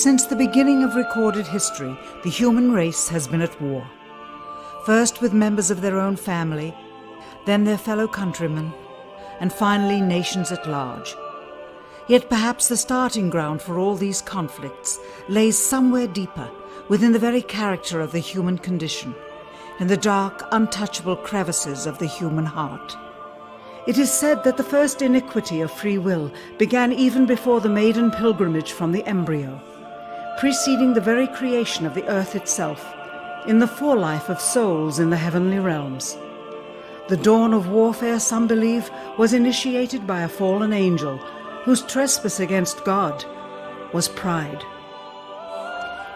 Since the beginning of recorded history, the human race has been at war. First with members of their own family, then their fellow countrymen, and finally nations at large. Yet perhaps the starting ground for all these conflicts lays somewhere deeper, within the very character of the human condition, in the dark, untouchable crevices of the human heart. It is said that the first iniquity of free will began even before the maiden pilgrimage from the embryo, preceding the very creation of the earth itself, in the forelife of souls in the heavenly realms. The dawn of warfare, some believe, was initiated by a fallen angel whose trespass against God was pride.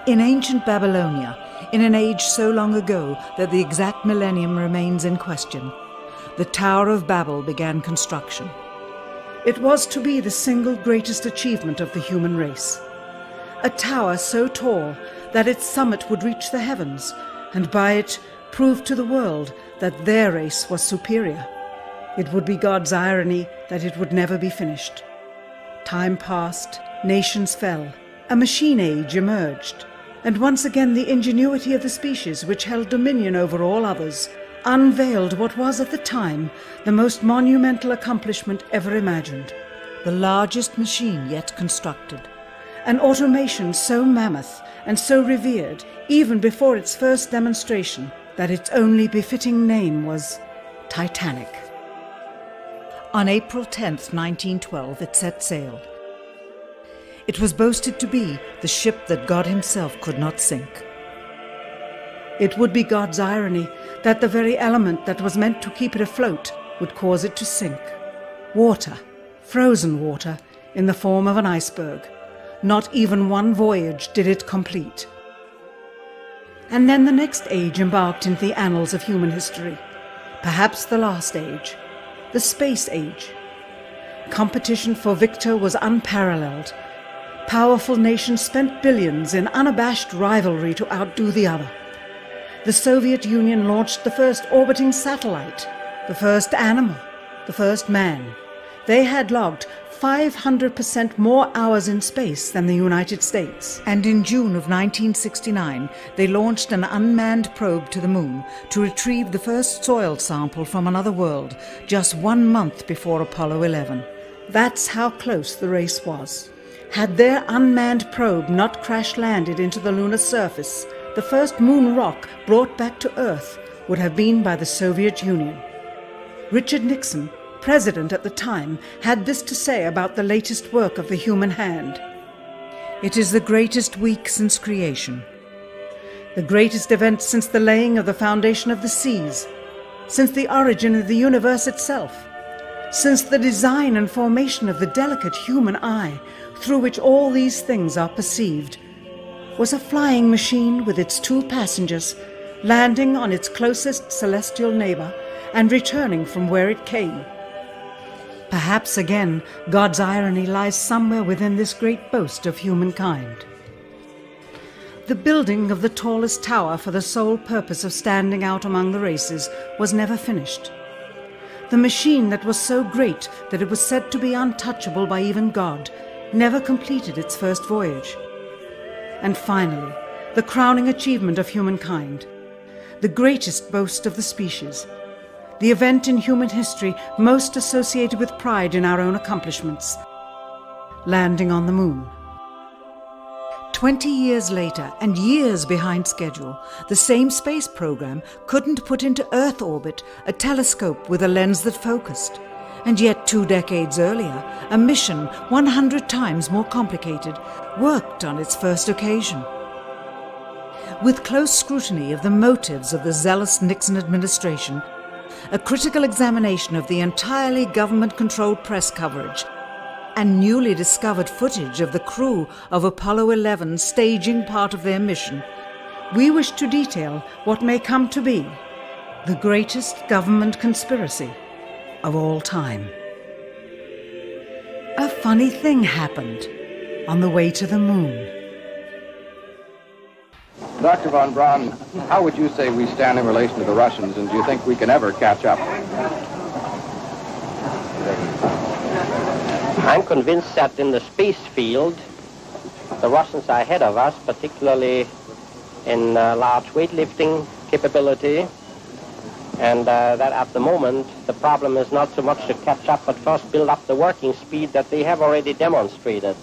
In ancient Babylonia, in an age so long ago that the exact millennium remains in question, the Tower of Babel began construction. It was to be the single greatest achievement of the human race. A tower so tall that its summit would reach the heavens, and by it prove to the world that their race was superior. It would be God's irony that it would never be finished. Time passed, nations fell, a machine age emerged, and once again the ingenuity of the species which held dominion over all others unveiled what was at the time the most monumental accomplishment ever imagined, the largest machine yet constructed. An automation so mammoth and so revered, even before its first demonstration, that its only befitting name was Titanic. On April 10th, 1912, it set sail. It was boasted to be the ship that God himself could not sink. It would be God's irony that the very element that was meant to keep it afloat would cause it to sink. Water, frozen water, in the form of an iceberg. Not even one voyage did it complete. And then the next age embarked into the annals of human history, perhaps the last age, the space age. Competition for victor was unparalleled. Powerful nations spent billions in unabashed rivalry to outdo the other. The Soviet Union launched the first orbiting satellite, the first animal, the first man. They had logged 500% more hours in space than the United States. And in June of 1969, they launched an unmanned probe to the moon to retrieve the first soil sample from another world, just 1 month before Apollo 11. That's how close the race was. Had their unmanned probe not crash-landed into the lunar surface, the first moon rock brought back to Earth would have been by the Soviet Union. Richard Nixon, president at the time, had this to say about the latest work of the human hand. It is the greatest week since creation, the greatest event since the laying of the foundation of the seas, since the origin of the universe itself, since the design and formation of the delicate human eye through which all these things are perceived, was a flying machine with its 2 passengers landing on its closest celestial neighbor and returning from where it came. Perhaps again God's irony lies somewhere within this great boast of humankind. The building of the tallest tower for the sole purpose of standing out among the races was never finished. The machine that was so great that it was said to be untouchable by even God never completed its first voyage. And finally, the crowning achievement of humankind, the greatest boast of the species, the event in human history most associated with pride in our own accomplishments, landing on the moon. 20 years later, and years behind schedule, the same space program couldn't put into Earth orbit a telescope with a lens that focused. And yet 2 decades earlier, a mission 100 times more complicated worked on its first occasion. With close scrutiny of the motives of the zealous Nixon administration, a critical examination of the entirely government-controlled press coverage, and newly discovered footage of the crew of Apollo 11 staging part of their mission, we wish to detail what may come to be the greatest government conspiracy of all time. A funny thing happened on the way to the moon. Dr. von Braun, how would you say we stand in relation to the Russians, and do you think we can ever catch up? I'm convinced that in the space field, The Russians are ahead of us, particularly in large weightlifting capability, and that at the moment the problem is not so much to catch up, but first build up the working speed that they have already demonstrated.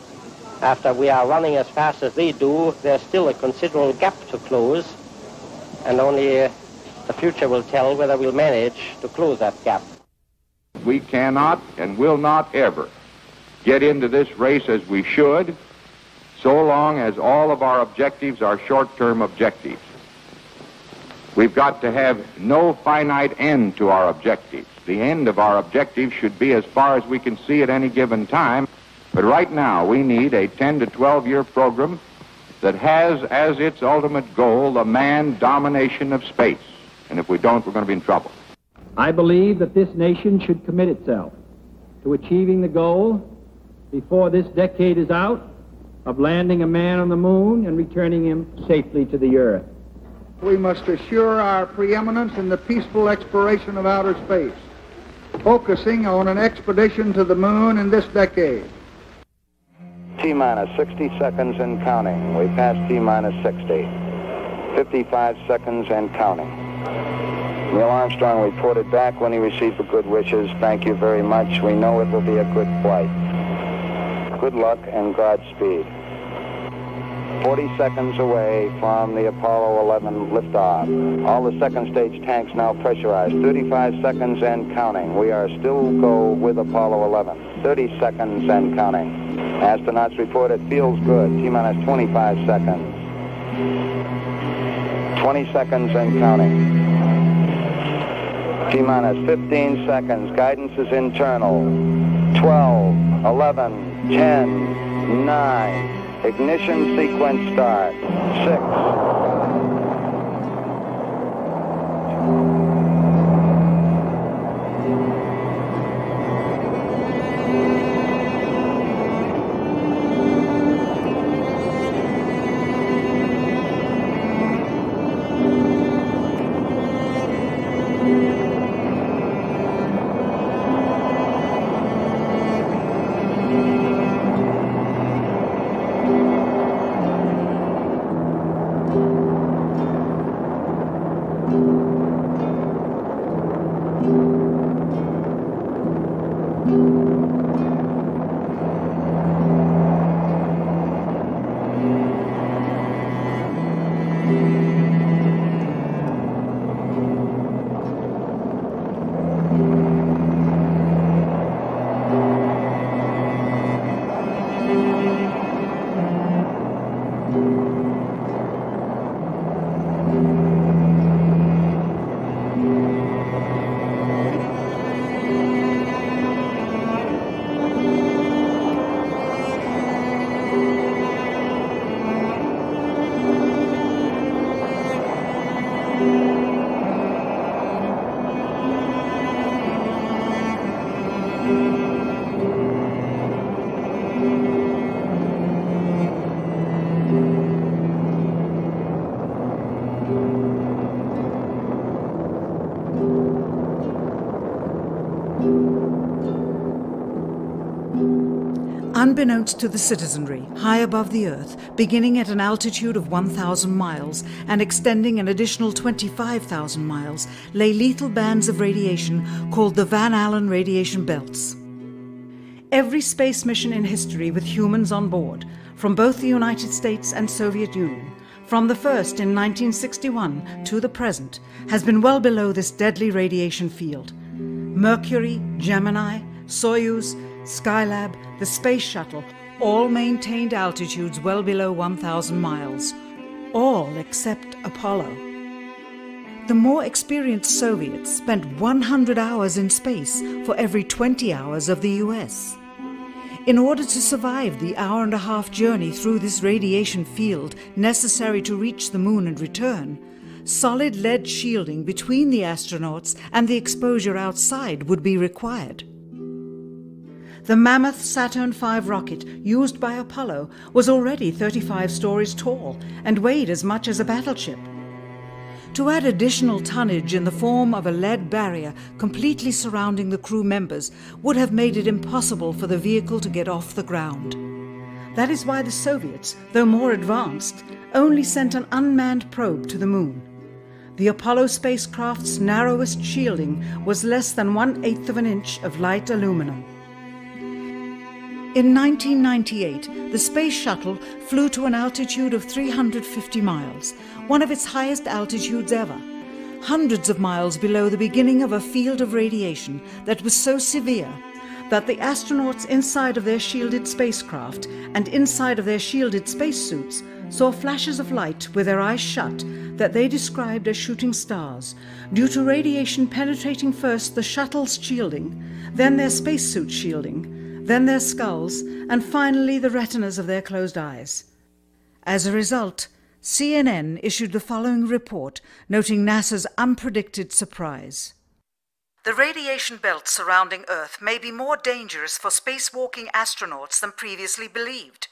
After we are running as fast as they do, there's still a considerable gap to close, and only the future will tell whether we'll manage to close that gap. We cannot and will not ever get into this race as we should, so long as all of our objectives are short-term objectives. We've got to have no finite end to our objectives. The end of our objectives should be as far as we can see at any given time. But right now, we need a 10 to 12-year program that has as its ultimate goal the manned domination of space. And if we don't, we're going to be in trouble. I believe that this nation should commit itself to achieving the goal before this decade is out of landing a man on the moon and returning him safely to the Earth. We must assure our preeminence in the peaceful exploration of outer space, focusing on an expedition to the moon in this decade. T-minus 60 seconds and counting. We passed T-minus 60. 55 seconds and counting. Neil Armstrong reported back when he received the good wishes. Thank you very much. We know it will be a good flight. Good luck and Godspeed. 40 seconds away from the Apollo 11 liftoff. All the second stage tanks now pressurized. 35 seconds and counting. We are still go with Apollo 11. 30 seconds and counting. Astronauts report it feels good. T-minus 25 seconds. 20 seconds and counting. T-minus 15 seconds. Guidance is internal. 12, 11, 10, 9. Ignition sequence start. 6. Unbeknownst to the citizenry, high above the Earth, beginning at an altitude of 1,000 miles and extending an additional 25,000 miles, lay lethal bands of radiation called the Van Allen radiation belts. Every space mission in history with humans on board, from both the United States and Soviet Union, from the first in 1961 to the present, has been well below this deadly radiation field. Mercury, Gemini, Soyuz, Skylab, the Space Shuttle, all maintained altitudes well below 1,000 miles. All except Apollo. The more experienced Soviets spent 100 hours in space for every 20 hours of the US. In order to survive the hour-and-a-half journey through this radiation field necessary to reach the moon and return, solid lead shielding between the astronauts and the exposure outside would be required. The mammoth Saturn V rocket used by Apollo was already 35 stories tall and weighed as much as a battleship. To add additional tonnage in the form of a lead barrier completely surrounding the crew members would have made it impossible for the vehicle to get off the ground. That is why the Soviets, though more advanced, only sent an unmanned probe to the moon. The Apollo spacecraft's narrowest shielding was less than 1/8 of an inch of light aluminum. In 1998, the space shuttle flew to an altitude of 350 miles, one of its highest altitudes ever, hundreds of miles below the beginning of a field of radiation that was so severe that the astronauts inside of their shielded spacecraft and inside of their shielded spacesuits saw flashes of light with their eyes shut that they described as shooting stars, due to radiation penetrating first the shuttle's shielding, then their spacesuit shielding, then their skulls, and finally the retinas of their closed eyes. As a result, CNN issued the following report noting NASA's unpredicted surprise. The radiation belt surrounding Earth may be more dangerous for spacewalking astronauts than previously believed.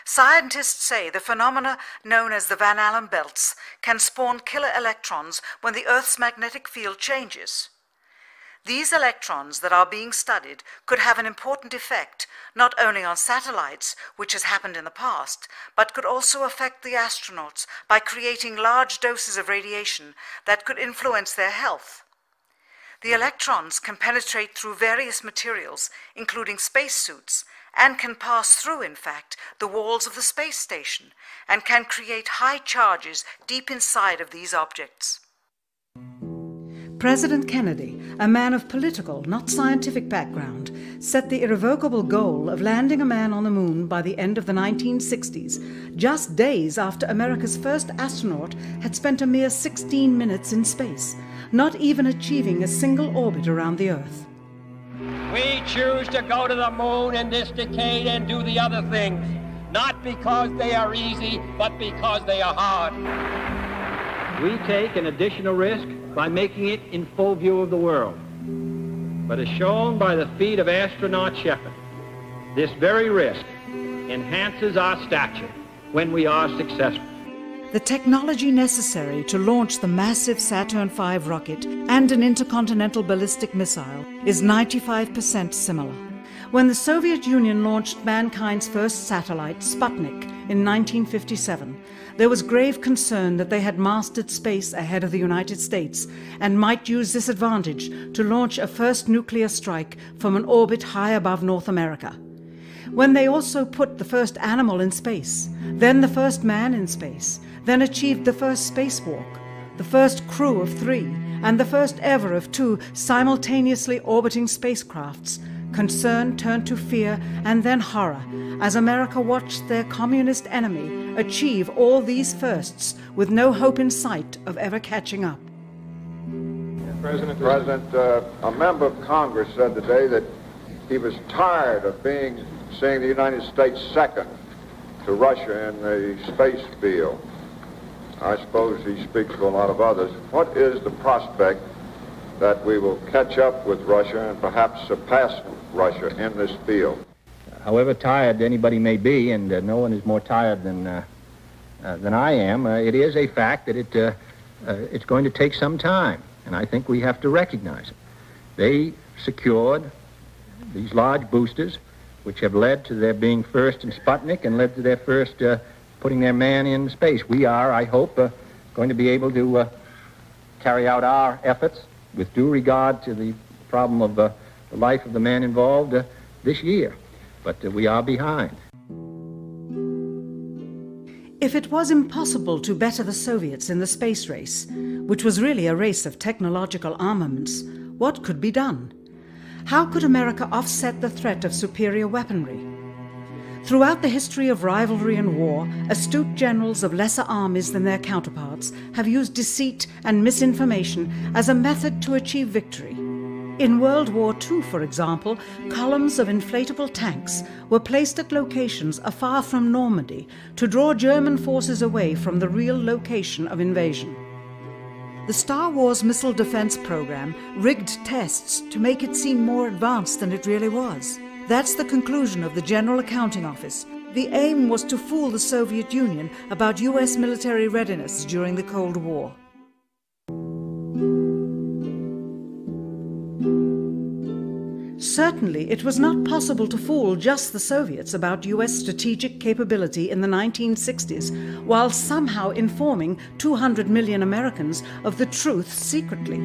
Scientists say the phenomena known as the Van Allen belts can spawn killer electrons when the Earth's magnetic field changes. These electrons that are being studied could have an important effect, not only on satellites, which has happened in the past, but could also affect the astronauts by creating large doses of radiation that could influence their health. The electrons can penetrate through various materials, including spacesuits, and can pass through, in fact, the walls of the space station, and can create high charges deep inside of these objects. President Kennedy, a man of political, not scientific background, set the irrevocable goal of landing a man on the moon by the end of the 1960s, just days after America's first astronaut had spent a mere 16 minutes in space, not even achieving a single orbit around the Earth. We choose to go to the moon in this decade and do the other things, not because they are easy, but because they are hard. We take an additional risk by making it in full view of the world. But as shown by the feat of astronaut Shepard, this very risk enhances our stature when we are successful. The technology necessary to launch the massive Saturn V rocket and an intercontinental ballistic missile is 95% similar. When the Soviet Union launched mankind's first satellite, Sputnik, in 1957, there was grave concern that they had mastered space ahead of the United States and might use this advantage to launch a first nuclear strike from an orbit high above North America. When they also put the first animal in space, then the first man in space, then achieved the first spacewalk, the first crew of 3, and the first ever of 2 simultaneously orbiting spacecrafts, concern turned to fear and then horror as America watched their communist enemy achieve all these firsts with no hope in sight of ever catching up. President, a member of Congress said today that he was tired of seeing the United States second to Russia in the space field. I suppose he speaks for a lot of others. What is the prospect that we will catch up with Russia and perhaps surpass Russia in this field? However tired anybody may be, and no one is more tired than I am, it is a fact that it's going to take some time, and I think we have to recognize it. They secured these large boosters, which have led to their being first in Sputnik and led to their first putting their man in space. We are, I hope, going to be able to carry out our efforts with due regard to the problem of the life of the man involved this year. But we are behind. If it was impossible to better the Soviets in the space race, which was really a race of technological armaments, what could be done? How could America offset the threat of superior weaponry? Throughout the history of rivalry and war, astute generals of lesser armies than their counterparts have used deceit and misinformation as a method to achieve victory. In World War II, for example, columns of inflatable tanks were placed at locations afar from Normandy to draw German forces away from the real location of invasion. The Star Wars missile defense program rigged tests to make it seem more advanced than it really was. That's the conclusion of the General Accounting Office. The aim was to fool the Soviet Union about U.S. military readiness during the Cold War. Certainly, it was not possible to fool just the Soviets about US strategic capability in the 1960s, while somehow informing 200 million Americans of the truth secretly.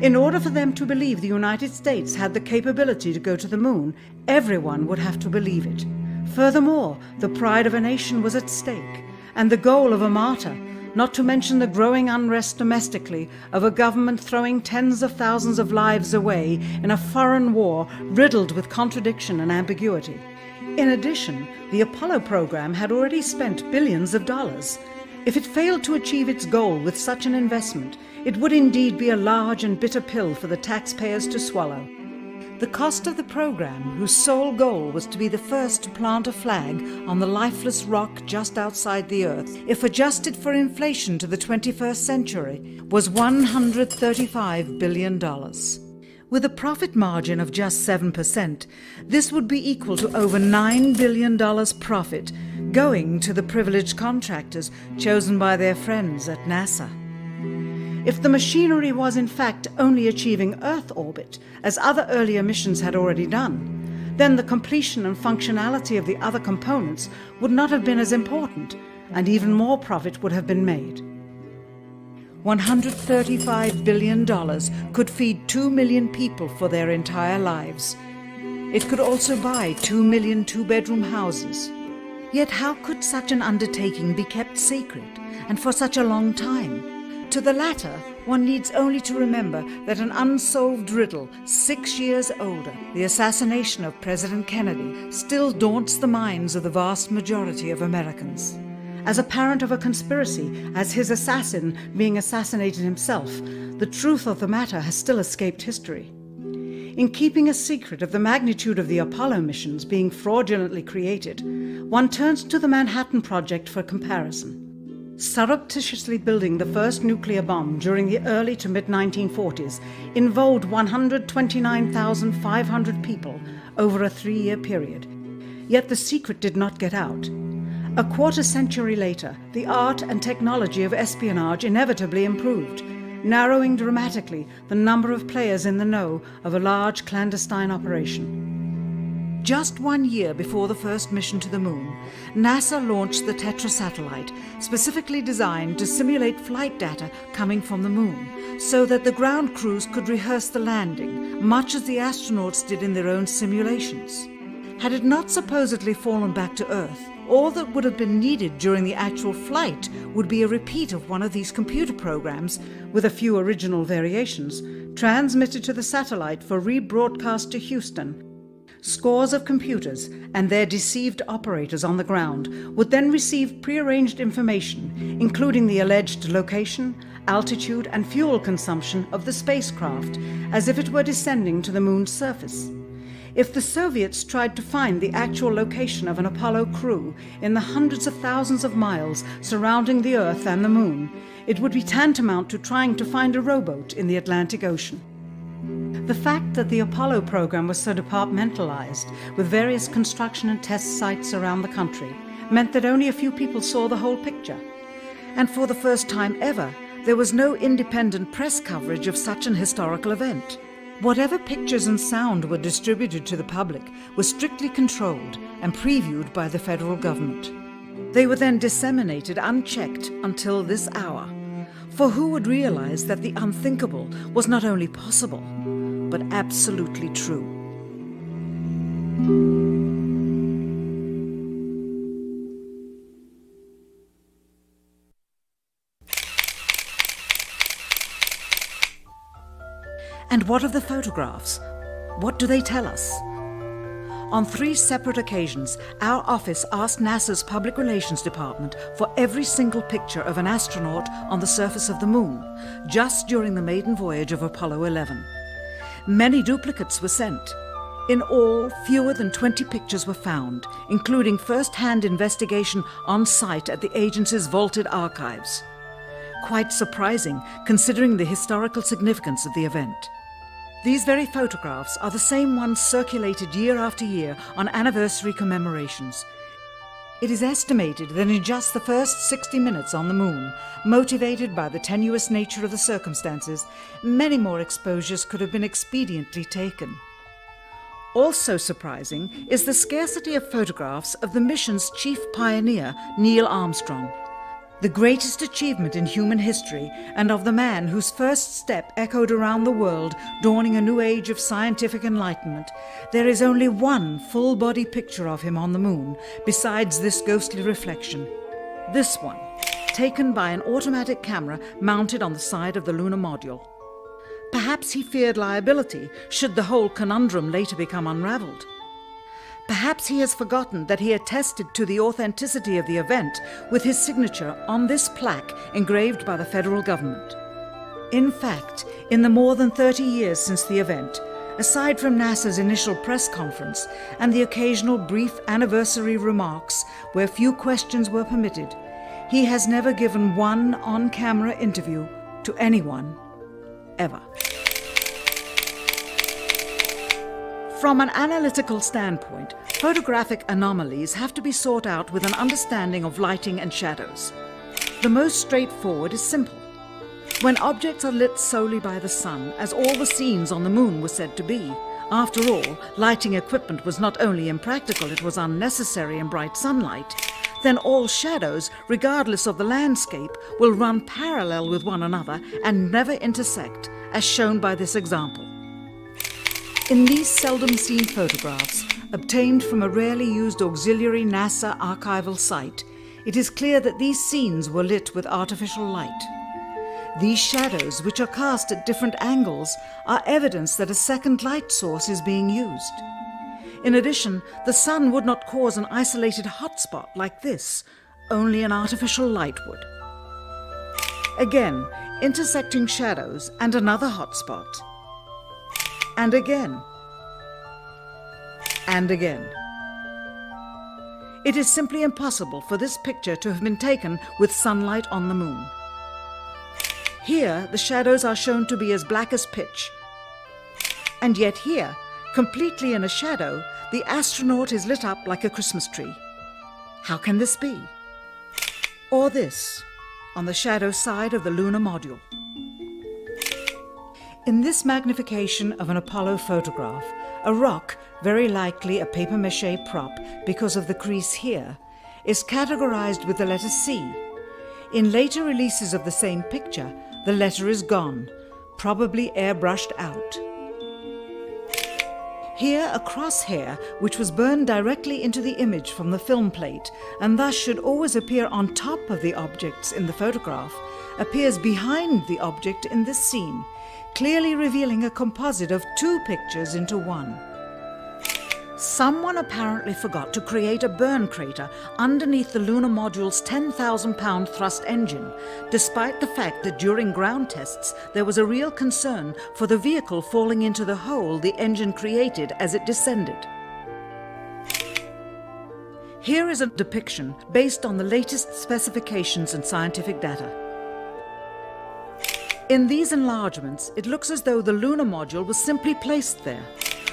In order for them to believe the United States had the capability to go to the moon, everyone would have to believe it. Furthermore, the pride of a nation was at stake, and the goal of a martyr, not to mention the growing unrest domestically of a government throwing tens of thousands of lives away in a foreign war riddled with contradiction and ambiguity. In addition, the Apollo program had already spent billions of dollars. If it failed to achieve its goal with such an investment, it would indeed be a large and bitter pill for the taxpayers to swallow. The cost of the program, whose sole goal was to be the first to plant a flag on the lifeless rock just outside the Earth, if adjusted for inflation to the 21st century, was $135 billion. With a profit margin of just 7%, this would be equal to over $9 billion profit going to the privileged contractors chosen by their friends at NASA. If the machinery was in fact only achieving Earth orbit, as other earlier missions had already done, then the completion and functionality of the other components would not have been as important, and even more profit would have been made. $135 billion could feed 2 million people for their entire lives. It could also buy 2 million two-bedroom houses. Yet how could such an undertaking be kept secret, and for such a long time? To the latter, one needs only to remember that an unsolved riddle 6 years older, the assassination of President Kennedy, still daunts the minds of the vast majority of Americans. As a parent of a conspiracy, as his assassin being assassinated himself, the truth of the matter has still escaped history. In keeping a secret of the magnitude of the Apollo missions being fraudulently created, one turns to the Manhattan Project for comparison. Surreptitiously building the first nuclear bomb during the early to mid-1940s involved 129,500 people over a 3-year period. Yet the secret did not get out. A quarter century later, the art and technology of espionage inevitably improved, narrowing dramatically the number of players in the know of a large clandestine operation. Just 1 year before the first mission to the moon, NASA launched the Tetra satellite, specifically designed to simulate flight data coming from the moon, so that the ground crews could rehearse the landing, much as the astronauts did in their own simulations. Had it not supposedly fallen back to Earth, all that would have been needed during the actual flight would be a repeat of one of these computer programs, with a few original variations, transmitted to the satellite for rebroadcast to Houston. Scores of computers and their deceived operators on the ground would then receive prearranged information, including the alleged location, altitude, and fuel consumption of the spacecraft, as if it were descending to the moon's surface. If the Soviets tried to find the actual location of an Apollo crew in the hundreds of thousands of miles surrounding the Earth and the moon, it would be tantamount to trying to find a rowboat in the Atlantic Ocean. The fact that the Apollo program was so departmentalized, with various construction and test sites around the country, meant that only a few people saw the whole picture. And for the first time ever, there was no independent press coverage of such an historical event. Whatever pictures and sound were distributed to the public were strictly controlled and previewed by the federal government. They were then disseminated unchecked until this hour. For who would realize that the unthinkable was not only possible, but absolutely true? And what of the photographs? What do they tell us? On 3 separate occasions, our office asked NASA's Public Relations Department for every single picture of an astronaut on the surface of the moon, just during the maiden voyage of Apollo 11. Many duplicates were sent. In all, fewer than 20 pictures were found, including first-hand investigation on site at the agency's vaulted archives. Quite surprising, considering the historical significance of the event. These very photographs are the same ones circulated year after year on anniversary commemorations. It is estimated that in just the first 60 minutes on the moon, motivated by the tenuous nature of the circumstances, many more exposures could have been expediently taken. Also surprising is the scarcity of photographs of the mission's chief pioneer, Neil Armstrong. The greatest achievement in human history, and of the man whose first step echoed around the world, dawning a new age of scientific enlightenment, there is only one full-body picture of him on the moon, besides this ghostly reflection. This one, taken by an automatic camera mounted on the side of the lunar module. Perhaps he feared liability should the whole conundrum later become unraveled. Perhaps he has forgotten that he attested to the authenticity of the event with his signature on this plaque engraved by the federal government. In fact, in the more than 30 years since the event, aside from NASA's initial press conference and the occasional brief anniversary remarks where few questions were permitted, he has never given one on-camera interview to anyone, ever. From an analytical standpoint, photographic anomalies have to be sought out with an understanding of lighting and shadows. The most straightforward is simple. When objects are lit solely by the sun, as all the scenes on the moon were said to be, after all, lighting equipment was not only impractical, it was unnecessary in bright sunlight, then all shadows, regardless of the landscape, will run parallel with one another and never intersect, as shown by this example. In these seldom-seen photographs, obtained from a rarely used auxiliary NASA archival site, it is clear that these scenes were lit with artificial light. These shadows, which are cast at different angles, are evidence that a second light source is being used. In addition, the sun would not cause an isolated hotspot like this, only an artificial light would. Again, intersecting shadows and another hotspot. And again. And again. It is simply impossible for this picture to have been taken with sunlight on the moon. Here, the shadows are shown to be as black as pitch. And yet here, completely in a shadow, the astronaut is lit up like a Christmas tree. How can this be? Or this, on the shadow side of the lunar module. In this magnification of an Apollo photograph, a rock, very likely a papier-mâché prop because of the crease here, is categorized with the letter C. In later releases of the same picture, the letter is gone, probably airbrushed out. Here, a crosshair, which was burned directly into the image from the film plate, and thus should always appear on top of the objects in the photograph, appears behind the object in this scene, clearly revealing a composite of two pictures into one. Someone apparently forgot to create a burn crater underneath the lunar module's 10,000-pound thrust engine, despite the fact that during ground tests there was a real concern for the vehicle falling into the hole the engine created as it descended. Here is a depiction based on the latest specifications and scientific data. In these enlargements, it looks as though the lunar module was simply placed there,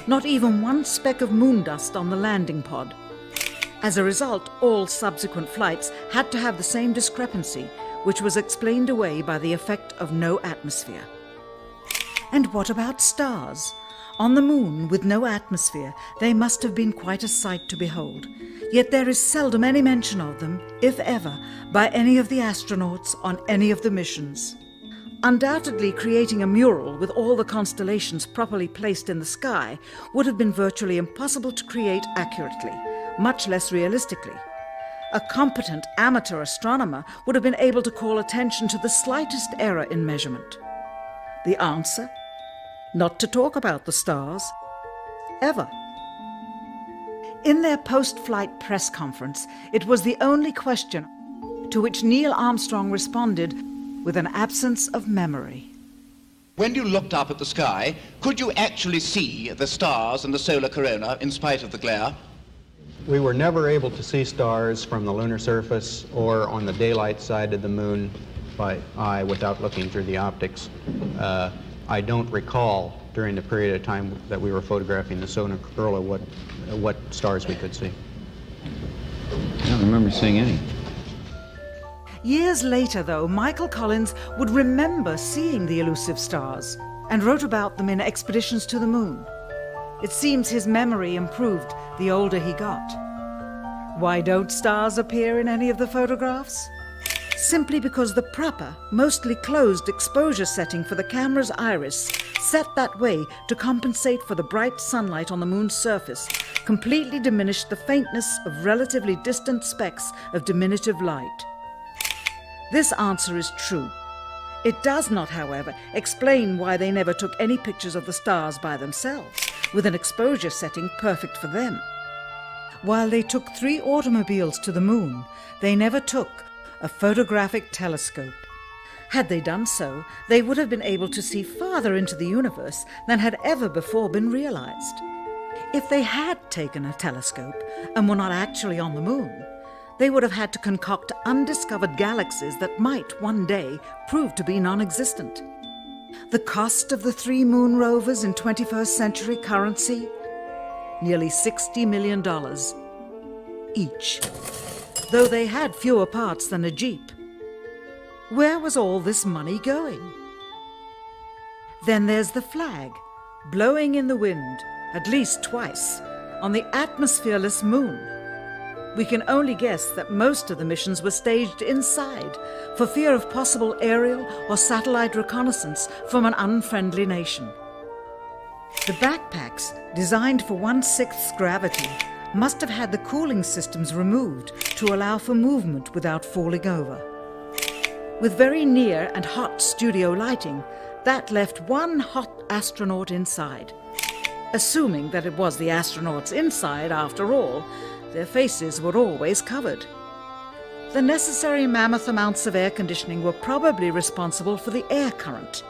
not even one speck of moon dust on the landing pod. As a result, all subsequent flights had to have the same discrepancy, which was explained away by the effect of no atmosphere. And what about stars? On the moon, with no atmosphere, they must have been quite a sight to behold. Yet there is seldom any mention of them, if ever, by any of the astronauts on any of the missions. Undoubtedly, creating a mural with all the constellations properly placed in the sky would have been virtually impossible to create accurately, much less realistically. A competent amateur astronomer would have been able to call attention to the slightest error in measurement. The answer? Not to talk about the stars. Ever. In their post-flight press conference, it was the only question to which Neil Armstrong responded with an absence of memory. When you looked up at the sky, could you actually see the stars and the solar corona in spite of the glare? We were never able to see stars from the lunar surface or on the daylight side of the moon by eye without looking through the optics. I don't recall during the period of time that we were photographing the solar corona what stars we could see. I don't remember seeing any. Years later, though, Michael Collins would remember seeing the elusive stars and wrote about them in Expeditions to the Moon. It seems his memory improved the older he got. Why don't stars appear in any of the photographs? Simply because the proper, mostly closed exposure setting for the camera's iris, set that way to compensate for the bright sunlight on the moon's surface, completely diminished the faintness of relatively distant specks of diminutive light. This answer is true. It does not, however, explain why they never took any pictures of the stars by themselves, with an exposure setting perfect for them. While they took 3 automobiles to the moon, they never took a photographic telescope. Had they done so, they would have been able to see farther into the universe than had ever before been realized. If they had taken a telescope and were not actually on the moon, they would have had to concoct undiscovered galaxies that might one day prove to be non-existent. The cost of the 3 moon rovers in 21st century currency? Nearly $60 million each, though they had fewer parts than a Jeep. Where was all this money going? Then there's the flag, blowing in the wind, at least twice, on the atmosphereless moon. We can only guess that most of the missions were staged inside for fear of possible aerial or satellite reconnaissance from an unfriendly nation. The backpacks, designed for 1/6 gravity, must have had the cooling systems removed to allow for movement without falling over. With very near and hot studio lighting, that left one hot astronaut inside. Assuming that it was the astronauts inside, after all, their faces were always covered. The necessary mammoth amounts of air conditioning were probably responsible for the air current.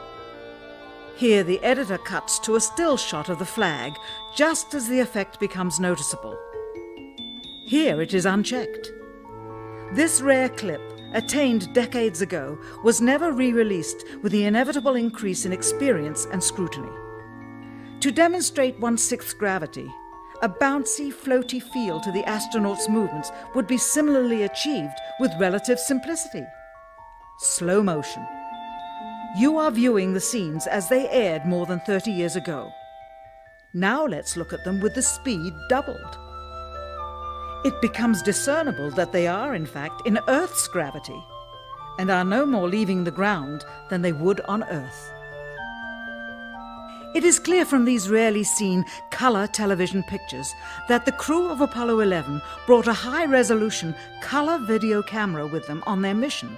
Here the editor cuts to a still shot of the flag, just as the effect becomes noticeable. Here it is unchecked. This rare clip, attained decades ago, was never re-released with the inevitable increase in experience and scrutiny. To demonstrate 1/6 gravity, a bouncy, floaty feel to the astronauts' movements would be similarly achieved with relative simplicity. Slow motion. You are viewing the scenes as they aired more than 30 years ago. Now let's look at them with the speed doubled. It becomes discernible that they are, in fact, in Earth's gravity, and are no more leaving the ground than they would on Earth. It is clear from these rarely seen color television pictures that the crew of Apollo 11 brought a high-resolution color video camera with them on their mission,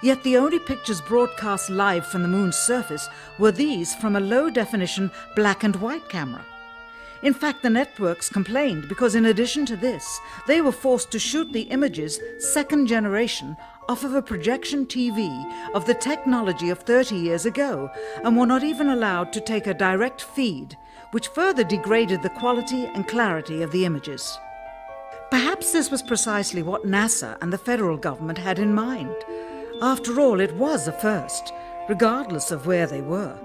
yet the only pictures broadcast live from the moon's surface were these from a low-definition black and white camera. In fact, the networks complained because in addition to this, they were forced to shoot the images, second generation, off of a projection TV of the technology of 30 years ago, and were not even allowed to take a direct feed, which further degraded the quality and clarity of the images. Perhaps this was precisely what NASA and the federal government had in mind. After all, it was a first, regardless of where they were.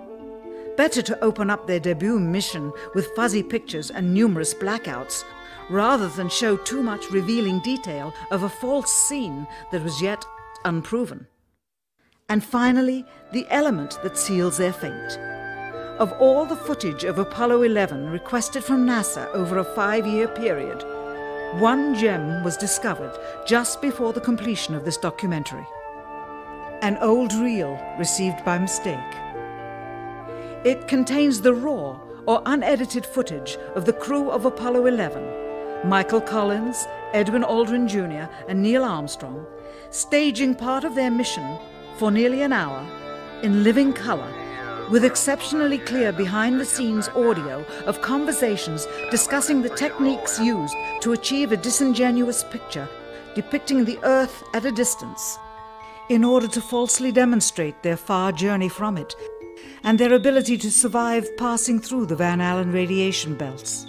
Better to open up their debut mission with fuzzy pictures and numerous blackouts, rather than show too much revealing detail of a false scene that was yet unproven. And finally, the element that seals their fate. Of all the footage of Apollo 11 requested from NASA over a 5-year period, one gem was discovered just before the completion of this documentary. An old reel received by mistake. It contains the raw or unedited footage of the crew of Apollo 11, Michael Collins, Edwin Aldrin Jr. and Neil Armstrong, staging part of their mission for nearly an hour in living color, with exceptionally clear behind-the-scenes audio of conversations discussing the techniques used to achieve a disingenuous picture depicting the Earth at a distance, in order to falsely demonstrate their far journey from it and their ability to survive passing through the Van Allen radiation belts.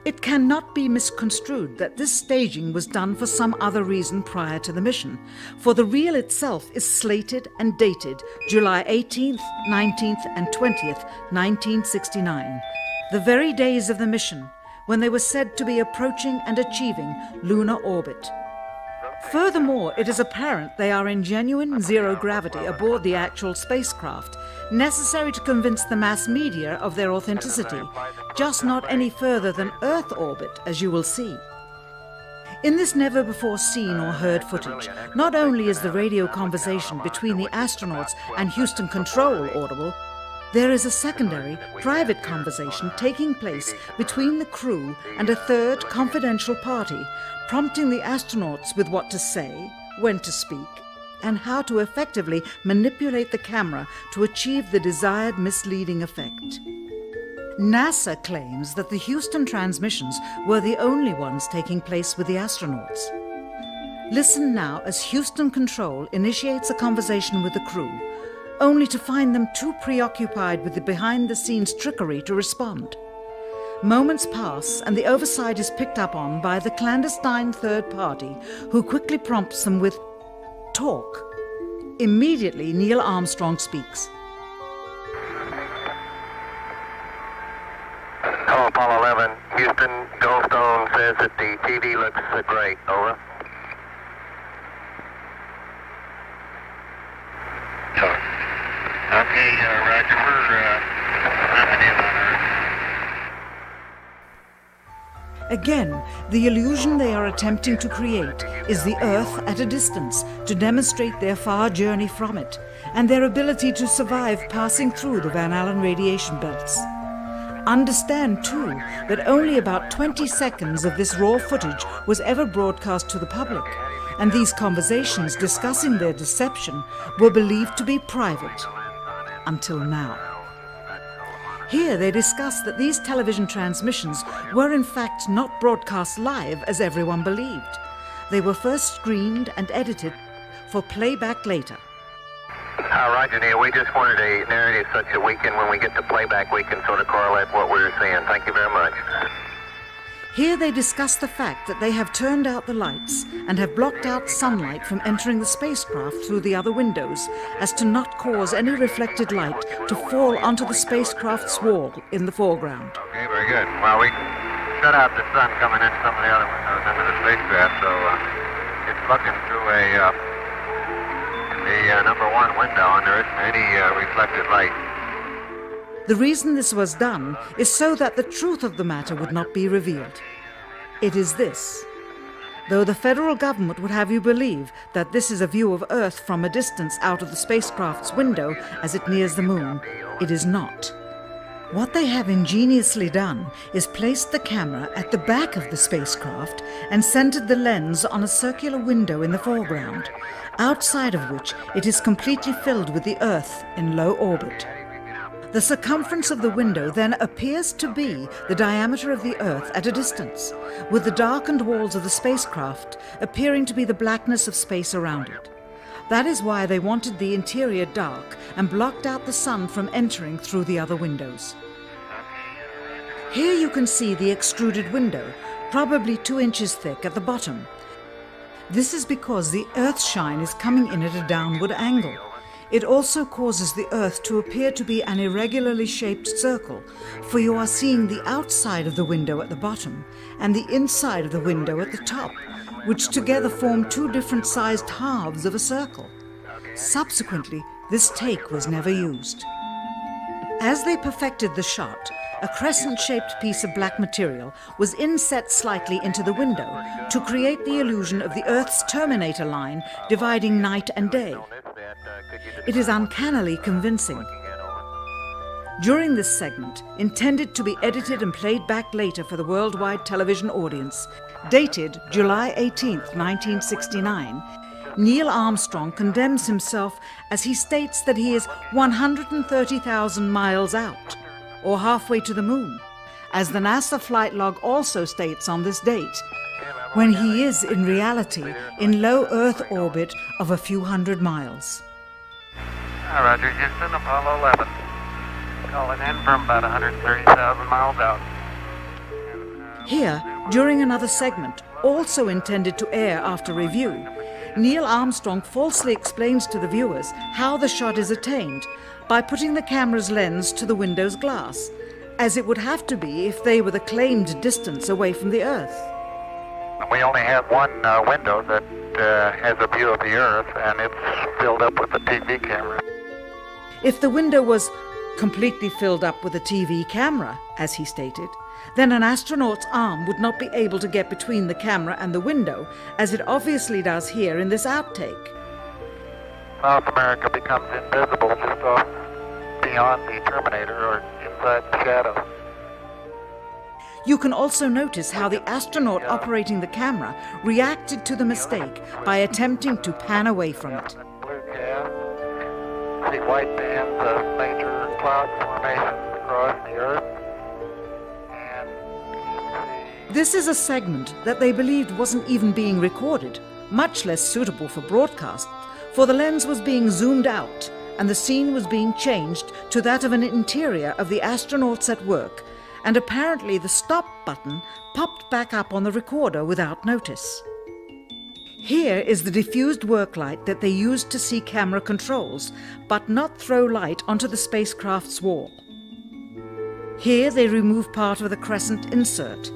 It cannot be misconstrued that this staging was done for some other reason prior to the mission, for the reel itself is slated and dated July 18th, 19th and 20th, 1969, the very days of the mission when they were said to be approaching and achieving lunar orbit. Furthermore, it is apparent they are in genuine zero gravity aboard the actual spacecraft, necessary to convince the mass media of their authenticity, just not any further than Earth orbit, as you will see. In this never-before-seen or heard footage, not only is the radio conversation between the astronauts and Houston Control audible, there is a secondary, private conversation taking place between the crew and a third confidential party, prompting the astronauts with what to say, when to speak, and how to effectively manipulate the camera to achieve the desired misleading effect. NASA claims that the Houston transmissions were the only ones taking place with the astronauts. Listen now as Houston Control initiates a conversation with the crew, only to find them too preoccupied with the behind-the-scenes trickery to respond. Moments pass and the oversight is picked up on by the clandestine third party, who quickly prompts them with talk. Immediately, Neil Armstrong speaks. Hello, Apollo 11. Houston, Goldstone says that the TV looks great. Over. Okay, Roger. We're coming in on Earth. Again, the illusion they are attempting to create is the Earth at a distance to demonstrate their far journey from it and their ability to survive passing through the Van Allen radiation belts. Understand, too, that only about 20 seconds of this raw footage was ever broadcast to the public, and these conversations discussing their deception were believed to be private, until now. Here they discuss that these television transmissions were in fact not broadcast live as everyone believed. They were first screened and edited for playback later. Roger, Neil. We just wanted a narrative such that we can, when we get to playback, we can sort of correlate what we're seeing. Thank you very much. Here they discuss the fact that they have turned out the lights and have blocked out sunlight from entering the spacecraft through the other windows, as to not cause any reflected light to fall onto the spacecraft's wall in the foreground. Okay, very good. Well, we shut out the sun coming in some of the other windows into the spacecraft, so it's looking through the number one window, and there isn't any reflected light. The reason this was done is so that the truth of the matter would not be revealed. It is this. Though the federal government would have you believe that this is a view of Earth from a distance out of the spacecraft's window as it nears the moon, it is not. What they have ingeniously done is placed the camera at the back of the spacecraft and centered the lens on a circular window in the foreground, outside of which it is completely filled with the Earth in low orbit. The circumference of the window then appears to be the diameter of the Earth at a distance, with the darkened walls of the spacecraft appearing to be the blackness of space around it. That is why they wanted the interior dark and blocked out the sun from entering through the other windows. Here you can see the extruded window, probably 2 inches thick at the bottom. This is because the Earth's shine is coming in at a downward angle. It also causes the Earth to appear to be an irregularly shaped circle, for you are seeing the outside of the window at the bottom and the inside of the window at the top, which together form 2 different sized halves of a circle. Subsequently, this take was never used. As they perfected the shot, a crescent-shaped piece of black material was inset slightly into the window to create the illusion of the Earth's terminator line dividing night and day. It is uncannily convincing. During this segment, intended to be edited and played back later for the worldwide television audience, dated July 18, 1969, Neil Armstrong condemns himself as he states that he is 130,000 miles out, or halfway to the moon, as the NASA flight log also states on this date, when he is in reality in low Earth orbit of a few hundred miles. Roger, Houston, Apollo 11. Calling in from about 130,000 miles out. Here, during another segment, also intended to air after review, Neil Armstrong falsely explains to the viewers how the shot is attained by putting the camera's lens to the window's glass, as it would have to be if they were the claimed distance away from the Earth. We only have one window that has a view of the Earth, and it's filled up with the TV camera. If the window was completely filled up with a TV camera, as he stated, then an astronaut's arm would not be able to get between the camera and the window, as it obviously does here in this outtake. South America becomes invisible just off beyond the Terminator or inside the shadow. You can also notice how the astronaut operating the camera reacted to the mistake by attempting to pan away from it. Blue gas, see white bands of major cloud formations across the Earth. This is a segment that they believed wasn't even being recorded, much less suitable for broadcast, for the lens was being zoomed out and the scene was being changed to that of an interior of the astronauts at work, and apparently the stop button popped back up on the recorder without notice. Here is the diffused work light that they used to see camera controls, but not throw light onto the spacecraft's wall. Here they remove part of the crescent insert.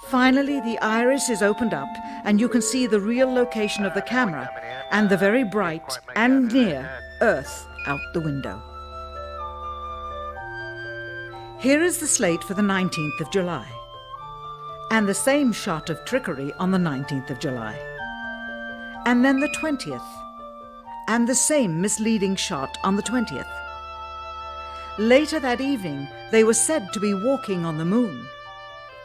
Finally, the iris is opened up and you can see the real location of the camera and the very bright and near Earth out the window. Here is the slate for the 19th of July, and the same shot of trickery on the 19th of July, and then the 20th, and the same misleading shot on the 20th. Later that evening, they were said to be walking on the moon.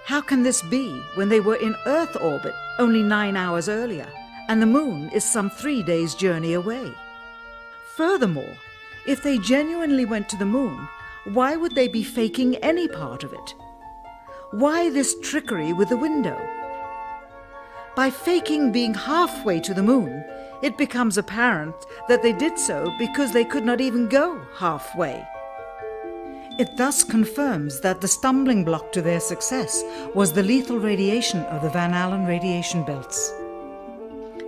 How can this be when they were in Earth orbit only 9 hours earlier, and the moon is some 3 days' journey away? Furthermore, if they genuinely went to the moon, why would they be faking any part of it? Why this trickery with the window? By faking being halfway to the moon, it becomes apparent that they did so because they could not even go halfway. It thus confirms that the stumbling block to their success was the lethal radiation of the Van Allen radiation belts.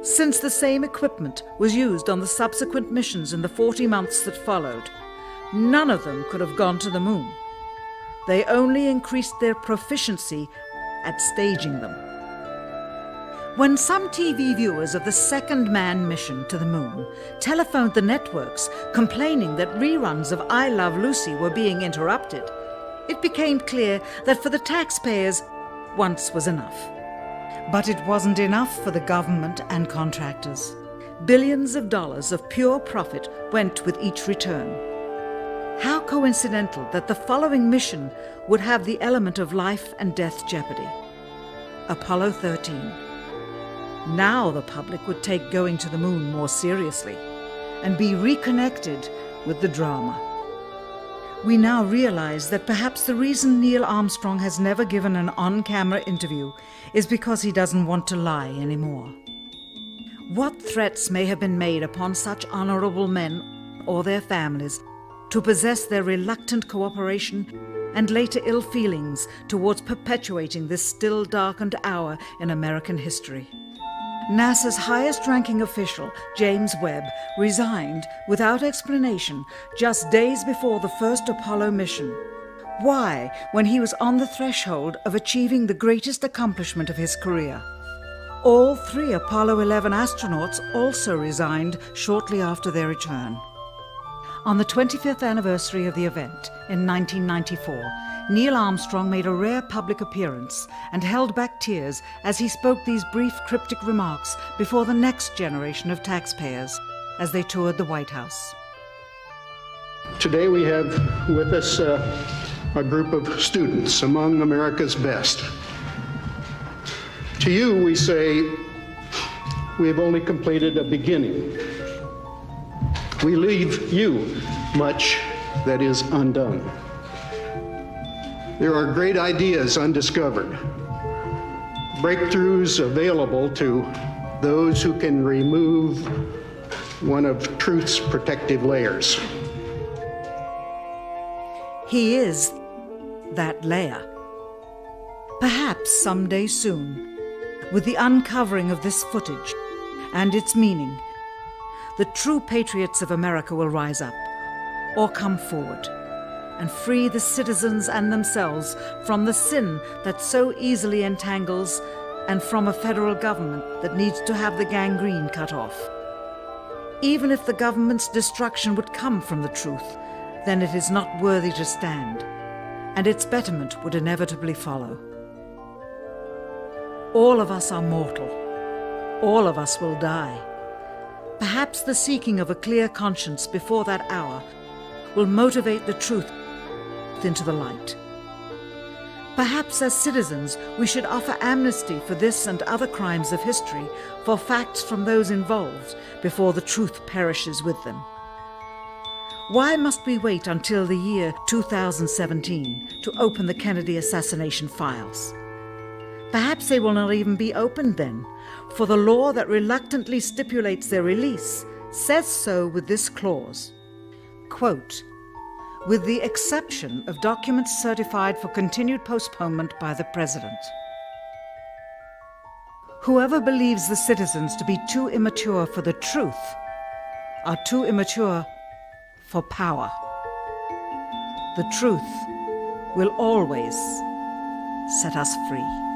Since the same equipment was used on the subsequent missions in the 40 months that followed, none of them could have gone to the moon. They only increased their proficiency at staging them. When some TV viewers of the second manned mission to the moon telephoned the networks complaining that reruns of I Love Lucy were being interrupted, it became clear that for the taxpayers, once was enough. But it wasn't enough for the government and contractors. Billions of dollars of pure profit went with each return. How coincidental that the following mission would have the element of life and death jeopardy. Apollo 13. Now the public would take going to the moon more seriously and be reconnected with the drama. We now realize that perhaps the reason Neil Armstrong has never given an on-camera interview is because he doesn't want to lie anymore. What threats may have been made upon such honorable men or their families to possess their reluctant cooperation and later ill feelings towards perpetuating this still darkened hour in American history. NASA's highest-ranking official, James Webb, resigned without explanation just days before the first Apollo mission. Why, when he was on the threshold of achieving the greatest accomplishment of his career? All 3 Apollo 11 astronauts also resigned shortly after their return. On the 25th anniversary of the event in 1994, Neil Armstrong made a rare public appearance and held back tears as he spoke these brief cryptic remarks before the next generation of taxpayers as they toured the White House. Today we have with us a group of students among America's best. To you we say, we have only completed a beginning. We leave you much that is undone. There are great ideas undiscovered, breakthroughs available to those who can remove one of truth's protective layers. He is that layer. Perhaps someday soon, with the uncovering of this footage and its meaning, the true patriots of America will rise up or come forward and free the citizens and themselves from the sin that so easily entangles and from a federal government that needs to have the gangrene cut off. Even if the government's destruction would come from the truth, then it is not worthy to stand, and its betterment would inevitably follow. All of us are mortal. All of us will die. Perhaps the seeking of a clear conscience before that hour will motivate the truth into the light. Perhaps as citizens we should offer amnesty for this and other crimes of history, for facts from those involved, before the truth perishes with them. Why must we wait until the year 2017 to open the Kennedy assassination files? Perhaps they will not even be opened then, for the law that reluctantly stipulates their release says so with this clause, quote, with the exception of documents certified for continued postponement by the President. Whoever believes the citizens to be too immature for the truth are too immature for power. The truth will always set us free.